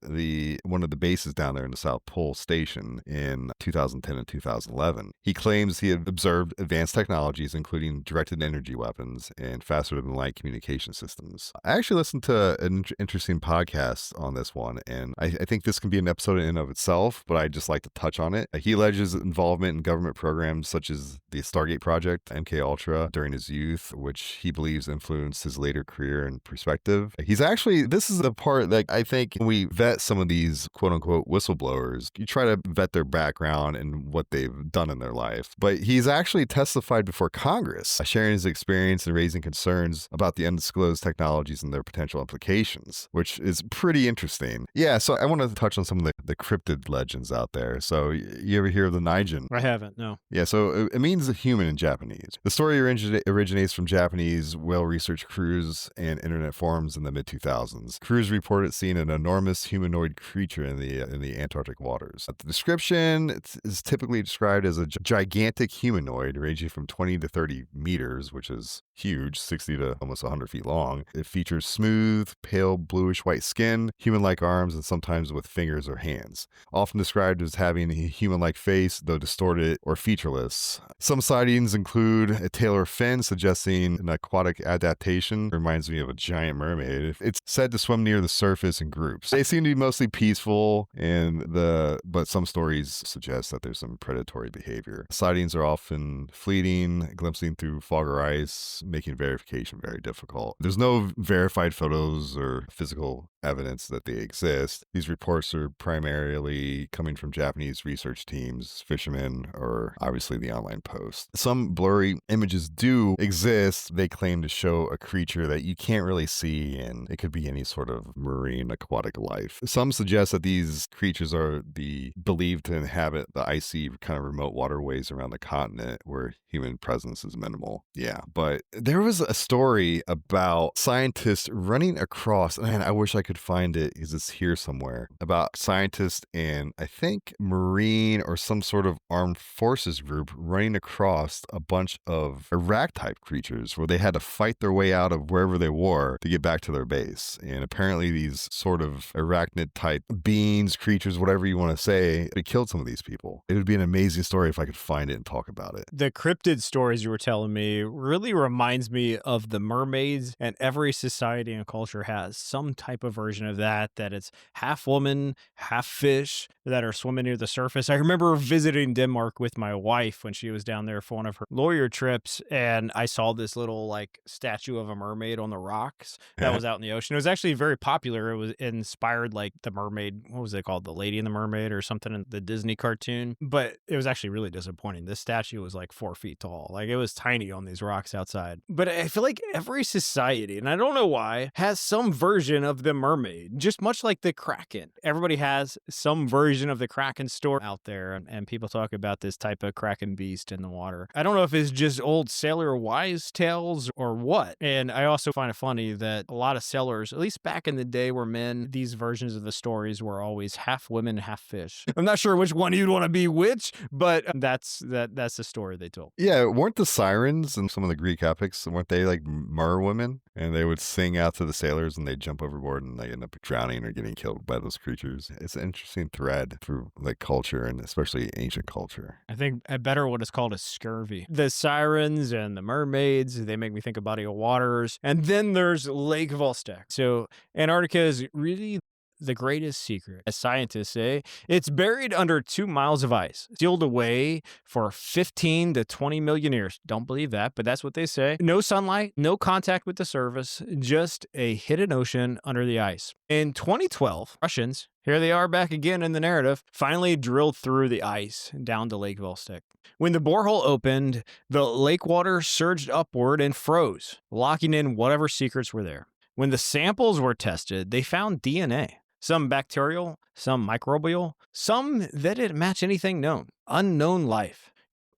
one of the bases down there in the South Pole Station in 2010 and 2011. He claims he had observed advanced technologies, including directed energy weapons and faster-than-light communication systems. I actually listened to an interesting podcast on this one, and I think this can be an episode in and of itself, but I'd just like to touch on it. He alleges involvement in government programs such as the Stargate Project, MK Ultra, during his youth, which he believes influenced his later career and perspective. This is the part that I think when we vet some of these quote unquote whistleblowers, you try to vet their background and what they've done in their life. But he's actually testified before Congress, sharing his experience and raising concerns about the undisclosed technologies and their potential implications, which is pretty interesting. Yeah, so I want to touch on some of the cryptid legends out there. So you ever hear of the Nijin? I haven't, no. Yeah, so it means a human in Japanese. The story originates from Japanese well-researched cruise and internet forums in the mid-2000s. Crews reported seeing an enormous humanoid creature in the Antarctic waters. The description is typically described as a gigantic humanoid ranging from 20 to 30 meters, which is huge, 60 to almost 100 feet long. It features smooth, pale bluish-white skin, human-like arms, and sometimes with fingers or hands. Often described as having a human-like face, though distorted or featureless. Some sightings include a tail or fin, suggesting an aquatic adaptation. Reminds me of a giant mermaid. It's said to swim near the surface in groups. They seem to be mostly peaceful, but some stories suggest that there's some predatory behavior. Sightings are often fleeting, glimpsing through fog or ice, making verification very difficult. There's no verified photos or physical evidence that they exist. These reports are primarily coming from Japanese research teams, fishermen, or obviously the online post. Some blurry images do exist. They claim to show a creature that you can't really see, and it could be any sort of marine aquatic life. Some suggest that these creatures are believed to inhabit the icy kind of remote waterways around the continent where human presence is minimal. Yeah, but there was a story about scientists running across, and I wish I could find it because it's here somewhere, about scientists and I think Marine or some sort of armed forces group running across a bunch of Iraq-type creatures where they had to fight their way out of wherever they were to get back to their base. And apparently these sort of arachnid-type beings, creatures, whatever you want to say, they killed some of these people. It would be an amazing story if I could find it and talk about it. The cryptid stories you were telling me really reminds me of the mermaids, and every society and culture has some type of version of that it's half woman, half fish that are swimming near the surface. I remember visiting Denmark with my wife when she was down there for one of her lawyer trips, and I saw this little like statue of a mermaid on the rocks that was out in the ocean. It was actually very popular. It was inspired like the mermaid, what was it called? The Lady and the Mermaid or something in the Disney cartoon. But it was actually really disappointing. This statue was like 4 feet tall. Like it was tiny on these rocks outside. But I feel like every society, and I don't know why, has some version of the mermaid, just much like the Kraken. Everybody has some version of the Kraken story out there, and people talk about this type of Kraken beast in the water. I don't know if it's just old sailor wise tales or what. And I also find it funny that a lot of sailors, at least back in the day, were men. These versions of the stories were always half women, half fish. I'm not sure which one you'd want to be which, but that's the story they told. Yeah, weren't the sirens in some of the Greek epics, weren't they like mer women? And they would sing out to the sailors and they'd jump overboard and they end up drowning or getting killed by those creatures. It's an interesting thread through like culture, and especially ancient culture. I think a better what is called a scurvy. The sirens and the mermaids, they make me think of body of waters. And then there's Lake Vostok. So Antarctica is really the greatest secret. As scientists say, it's buried under 2 miles of ice, sealed away for 15 to 20 million years. Don't believe that, but that's what they say. No sunlight, no contact with the surface, just a hidden ocean under the ice. In 2012, Russians, here they are back again in the narrative, finally drilled through the ice down to Lake Vostok. When the borehole opened, the lake water surged upward and froze, locking in whatever secrets were there. When the samples were tested, they found DNA. Some bacterial, some microbial, some that didn't match anything known. Unknown life.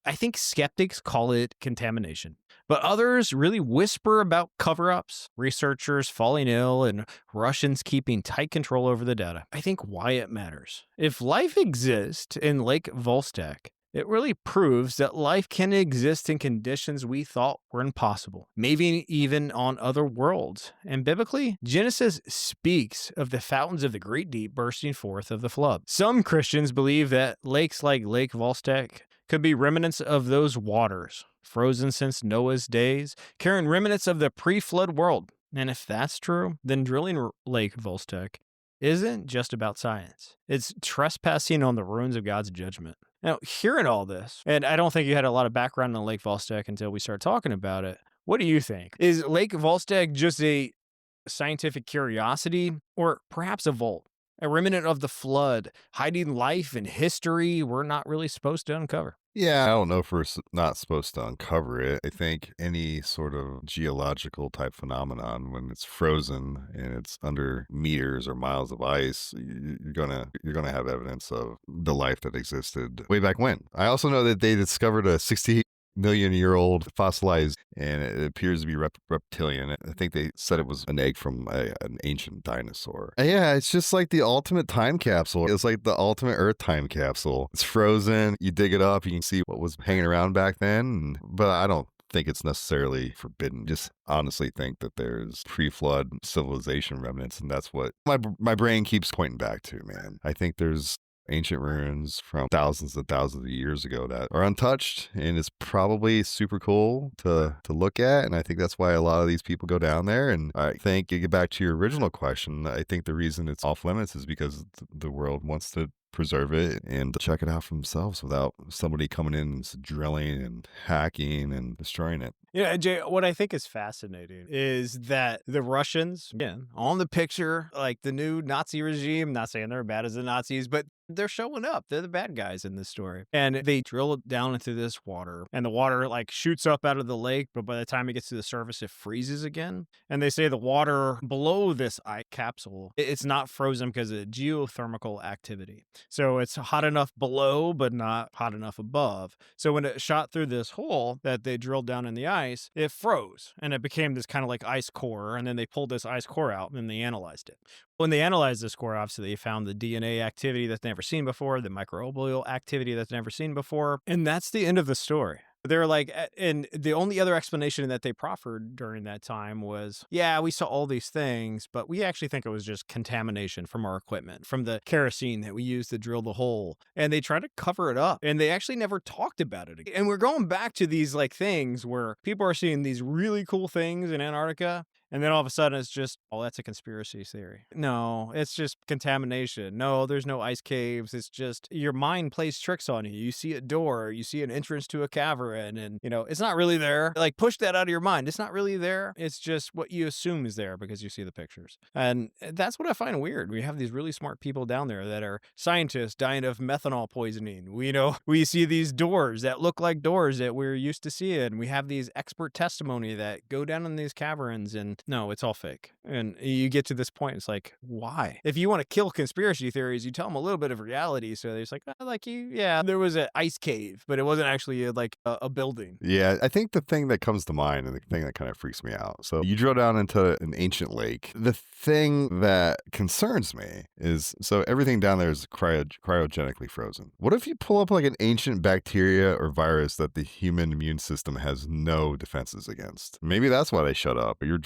I think skeptics call it contamination, but others really whisper about cover-ups, researchers falling ill, and Russians keeping tight control over the data. I think why it matters. If life exists in Lake Vostok, It really proves that life can exist in conditions we thought were impossible, maybe even on other worlds. And biblically, Genesis speaks of the fountains of the great deep bursting forth of the flood. Some Christians believe that lakes like Lake Vostok could be remnants of those waters, frozen since Noah's days, carrying remnants of the pre-flood world. And if that's true, then drilling Lake Vostok isn't just about science. It's trespassing on the ruins of God's judgment. Now, hearing all this, and I don't think you had a lot of background on Lake Vostok until we start talking about it, what do you think? Is Lake Vostok just a scientific curiosity, or perhaps a vault? A remnant of the flood, hiding life and history we're not really supposed to uncover? Yeah, I don't know if we're not supposed to uncover it. I think any sort of geological type phenomenon, when it's frozen and it's under meters or miles of ice, you're gonna have evidence of the life that existed way back when. I also know that they discovered a 60-million-year-old fossilized, and it appears to be reptilian. I think they said it was an egg from an ancient dinosaur. Yeah, it's just like the ultimate time capsule. It's like the ultimate Earth time capsule. It's frozen. You dig it up, you can see what was hanging around back then. But I don't think it's necessarily forbidden. Just honestly think that there's pre-flood civilization remnants, and that's what my brain keeps pointing back to, man. I think there's ancient ruins from thousands and thousands of years ago that are untouched, and it's probably super cool to look at. And I think that's why a lot of these people go down there. And I think, you get back to your original question, I think the reason it's off limits is because the world wants to preserve it and check it out for themselves without somebody coming in and drilling and hacking and destroying it. Yeah, Jay, what I think is fascinating is that the Russians, again, on the picture, like the new Nazi regime, not saying they're bad as the Nazis, but they're showing up. They're the bad guys in this story. And they drill down into this water, and the water like shoots up out of the lake, but by the time it gets to the surface, it freezes again. And they say the water below this ice capsule, it's not frozen because of geothermal activity. So it's hot enough below, but not hot enough above. So when it shot through this hole that they drilled down in the ice, it froze, and it became this kind of like ice core. And then they pulled this ice core out, and they analyzed it. When they analyzed this core, obviously they found the DNA activity that's never seen before, the microbial activity that's never seen before, and that's the end of the story. They're like, and the only other explanation that they proffered during that time was, yeah, we saw all these things, but we actually think it was just contamination from our equipment, from the kerosene that we used to drill the hole. And they tried to cover it up, and they actually never talked about it again. And we're going back to these like things where people are seeing these really cool things in Antarctica, and then all of a sudden it's just, oh, that's a conspiracy theory. No, it's just contamination. No, there's no ice caves. It's just your mind plays tricks on you. You see a door, you see an entrance to a cavern, and, you know, it's not really there. Like, push that out of your mind. It's not really there. It's just what you assume is there because you see the pictures. And that's what I find weird. We have these really smart people down there that are scientists dying of methanol poisoning. We see these doors that look like doors that we're used to seeing. We have these expert testimony that go down in these caverns, and no, it's all fake. And you get to this point, it's like, why? If you want to kill conspiracy theories, you tell them a little bit of reality. So they're just like, yeah, there was an ice cave, but it wasn't actually like a building. Yeah, I think the thing that comes to mind and the thing that kind of freaks me out. So you drill down into an ancient lake. The thing that concerns me is, so everything down there is cryogenically frozen. What if you pull up like an ancient bacteria or virus that the human immune system has no defenses against? Maybe that's why they shut up. You're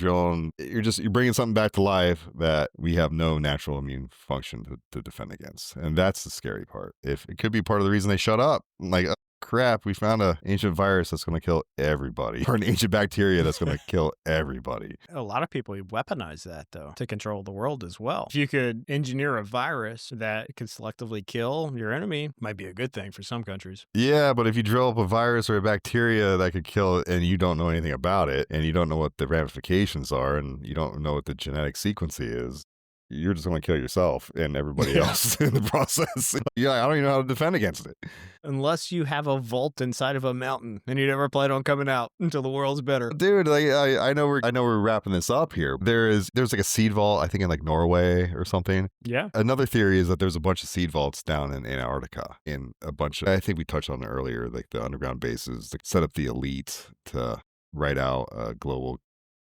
bringing something back to life that we have no natural immune function to defend against. And that's the scary part. If it could be part of the reason they shut up, like, oh, crap, we found an ancient virus that's going to kill everybody, or an ancient bacteria that's going to kill everybody. A lot of people weaponize that, though, to control the world as well. If you could engineer a virus that could selectively kill your enemy, might be a good thing for some countries. Yeah, but if you drill up a virus or a bacteria that could kill it and you don't know anything about it, and you don't know what the ramifications are, and you don't know what the genetic sequence is, you're just going to kill yourself and everybody else in the process. Yeah, I don't even know how to defend against it. Unless you have a vault inside of a mountain and you never plan on coming out until the world's better. Dude, like, I know we're wrapping this up here. There's like a seed vault, I think in like Norway or something. Yeah. Another theory is that there's a bunch of seed vaults down in Antarctica, in a bunch of, I think we touched on it earlier, like the underground bases that set up the elite to write out a global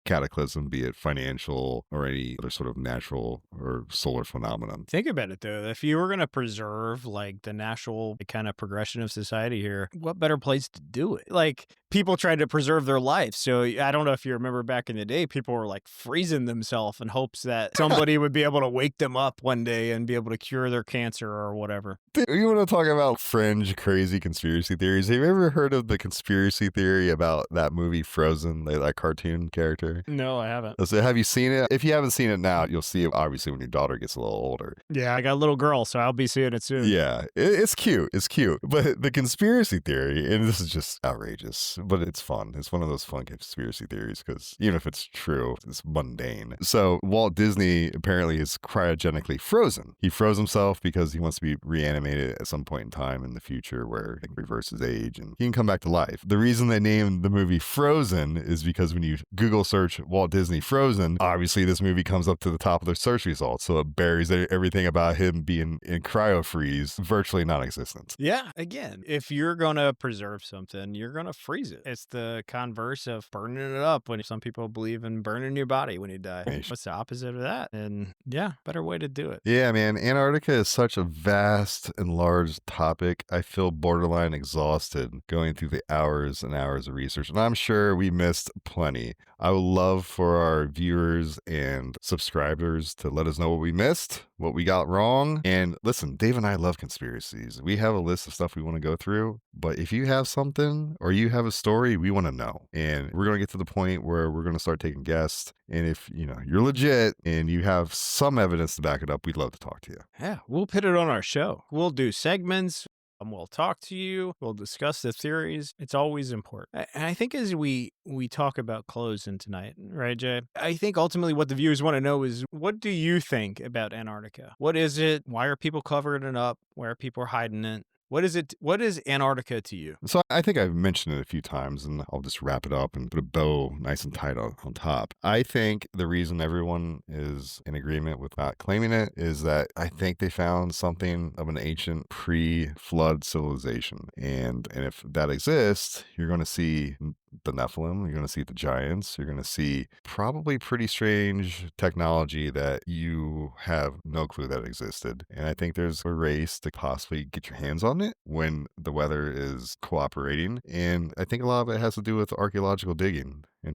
cataclysm, be it financial or any other sort of natural or solar phenomenon. Think about it, though. If you were going to preserve like the natural kind of progression of society here, what better place to do it? Like, people tried to preserve their life. So I don't know if you remember back in the day, people were like freezing themselves in hopes that somebody would be able to wake them up one day and be able to cure their cancer or whatever. Dude, you want to talk about fringe, crazy conspiracy theories? Have you ever heard of the conspiracy theory about that movie Frozen, that cartoon character? No, I haven't. So have you seen it? If you haven't seen it now, you'll see it obviously when your daughter gets a little older. Yeah, I got a little girl, so I'll be seeing it soon. Yeah, it's cute. It's cute. But the conspiracy theory, and this is just outrageous, but it's fun. It's one of those fun conspiracy theories because even if it's true, it's mundane. So Walt Disney apparently is cryogenically frozen. He froze himself because he wants to be reanimated at some point in time in the future where he reverses age and he can come back to life. The reason they named the movie Frozen is because when you Google search Walt Disney Frozen, obviously this movie comes up to the top of the search results. So it buries everything about him being in cryo freeze virtually non-existent. Yeah, again, if you're going to preserve something, you're going to freeze it. It's the converse of burning it up when some people believe in burning your body when you die. What's the opposite of that? And yeah, better way to do it. Yeah, man. Antarctica is such a vast and large topic. I feel borderline exhausted going through the hours and hours of research, and I'm sure we missed plenty. I would love for our viewers and subscribers to let us know what we missed, what we got wrong. And listen, Dave and I love conspiracies. We have a list of stuff we want to go through, but if you have something or you have a story, we want to know. And we're going to get to the point where we're going to start taking guests. And if, you're legit and you have some evidence to back it up, we'd love to talk to you. Yeah, we'll put it on our show. We'll do segments. We'll talk to you. We'll discuss the theories. It's always important. And I think as we talk about closing tonight, right, Jay? I think ultimately what the viewers want to know is, what do you think about Antarctica? What is it? Why are people covering it up? Why are people hiding it? What is it? What is Antarctica to you? So I think I've mentioned it a few times, and I'll just wrap it up and put a bow nice and tight on top. I think the reason everyone is in agreement with not claiming it is that I think they found something of an ancient pre-flood civilization. And if that exists, you're going to see the Nephilim, you're going to see the giants, you're going to see probably pretty strange technology that you have no clue that existed. And I think there's a race to possibly get your hands on it when the weather is cooperating. And I think a lot of it has to do with archaeological digging and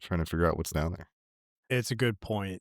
trying to figure out what's down there. It's a good point.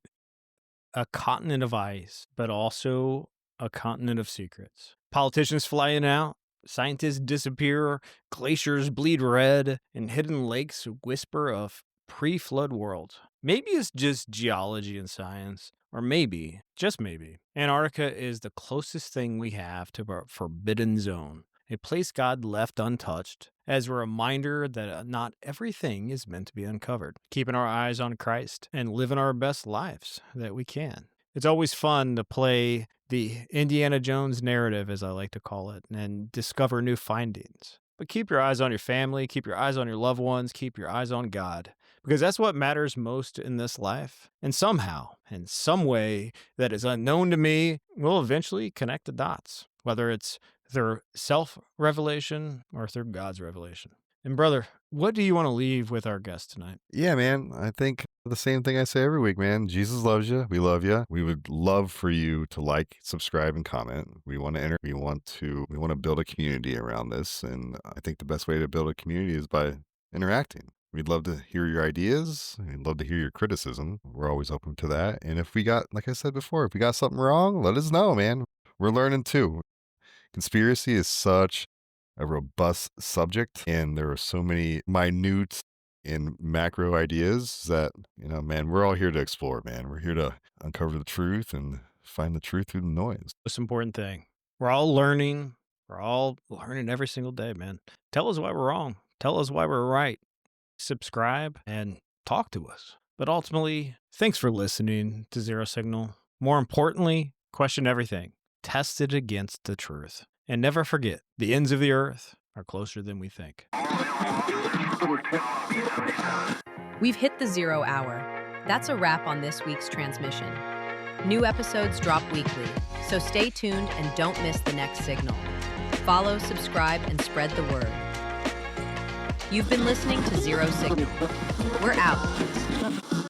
A continent of ice, but also a continent of secrets. Politicians flying out. Scientists disappear, glaciers bleed red, and hidden lakes whisper of pre-flood worlds. Maybe it's just geology and science, or maybe, just maybe, Antarctica is the closest thing we have to our forbidden zone, a place God left untouched, as a reminder that not everything is meant to be uncovered, keeping our eyes on Christ and living our best lives that we can. It's always fun to play the Indiana Jones narrative, as I like to call it, and discover new findings. But keep your eyes on your family, keep your eyes on your loved ones, keep your eyes on God, because that's what matters most in this life. And somehow, in some way that is unknown to me, we'll eventually connect the dots, whether it's through self-revelation or through God's revelation. And brother, what do you want to leave with our guest tonight? Yeah, man, I think the same thing I say every week, man. Jesus loves you. We love you. We would love for you to like, subscribe, and comment. We want to build a community around this. And I think the best way to build a community is by interacting. We'd love to hear your ideas. We'd love to hear your criticism. We're always open to that. And if we got, like I said before, if we got something wrong, let us know, man. We're learning too. Conspiracy is such a robust subject, and there are so many minute and macro ideas that, man, we're all here to explore, man. We're here to uncover the truth and find the truth through the noise. Most important thing. We're all learning. We're all learning every single day, man. Tell us why we're wrong. Tell us why we're right. Subscribe and talk to us. But ultimately, thanks for listening to Zero Signal. More importantly, question everything. Test it against the truth. And never forget, the ends of the earth are closer than we think. We've hit the 0 hour. That's a wrap on this week's transmission. New episodes drop weekly, so stay tuned and don't miss the next signal. Follow, subscribe, and spread the word. You've been listening to Zero Signal. We're out.